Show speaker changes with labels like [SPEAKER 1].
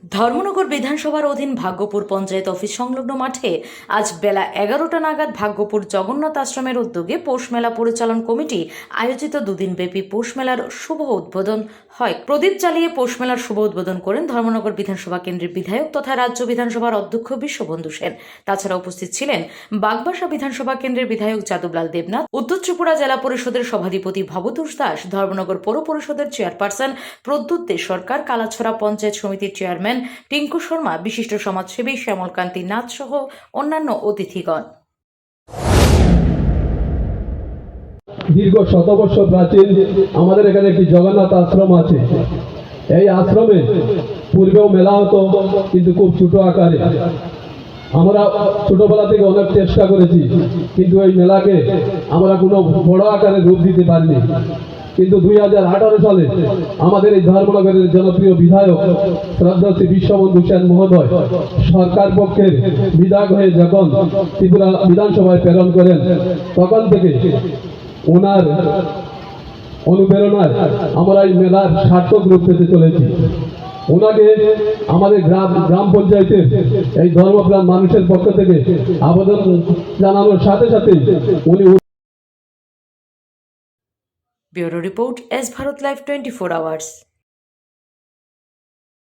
[SPEAKER 1] ধর্মনগর বিধানসভার অধীন ভাগ্যপুর পঞ্চায়েত অফিস সংলগ্ন মাঠে আজ বেলা 11টা নাগাদ ভাগ্যপুর জগন্নাথ আশ্রমের উদ্যোগে পৌষ মেলা পরিচালন কমিটি আয়োজিত দুদিনব্যাপী পৌষ মেলার শুভ উদ্বোধন হয়। প্রদীপ জ্বালিয়ে পৌষ মেলার শুভ উদ্বোধন করেন ধর্মনগর বিধানসভা কেন্দ্রের বিধায়ক তথা রাজ্য বিধানসভার অধ্যক্ষ বিশ্ববন্ধু সেন। তাছাড়া উপস্থিত ছিলেন বাগবাসা বিধানসভা কেন্দ্রের বিধায়ক যাদবলাল দেবনাথ, উত্তর ত্রিপুরা জেলা পরিষদের সভাধিপতি ভবতোষ দাস, ধর্মনগর পৌর পরিষদের চেয়ারপারসন প্রদ্যুৎ দে সরকার, কালাছড়া পঞ্চায়েত সমিতির চেয়ারম্যান টিঙ্কু শর্মা, বিশিষ্ট সমাজসেবী শ্যামলকান্তি নাথ সহ অন্যান্য অতিথিগণ।
[SPEAKER 2] দীর্ঘ শতবর্ষ প্রাচীন আমাদের এখানে একটি জগন্নাথ আশ্রম আছে। এই আশ্রমে পূর্বেও মেলা হতো, কিন্তু খুব ছোট আকারে। আমরা ছোটবেলা থেকে অনেক চেষ্টা করেছি, কিন্তু এই মেলাকে আমরা কোনো বড় আকারে রূপ দিতে পারিনি। কিন্তু 2018 সালে আমাদের এই ধর্মনগরের জনপ্রিয় বিধায়ক শ্রদ্ধা শ্রী বিশ্ববন্ধু সেন মহোদয় সরকার পক্ষের বিধায়ক হয়ে যখন ত্রিপুরা বিধানসভায় প্রেরণ করেন, তখন থেকে ওনার অনুপ্রেরণায় আমরা এই মেলার সার্থক রূপ পেতে চলেছি। ওনাকে আমাদের গ্রাম পঞ্চায়েতের এই ধর্মপ্রাণ মানুষের পক্ষ থেকে আবেদন জানানোর সাথে সাথে উনি
[SPEAKER 1] bureau report, S Bharat live 24 hours.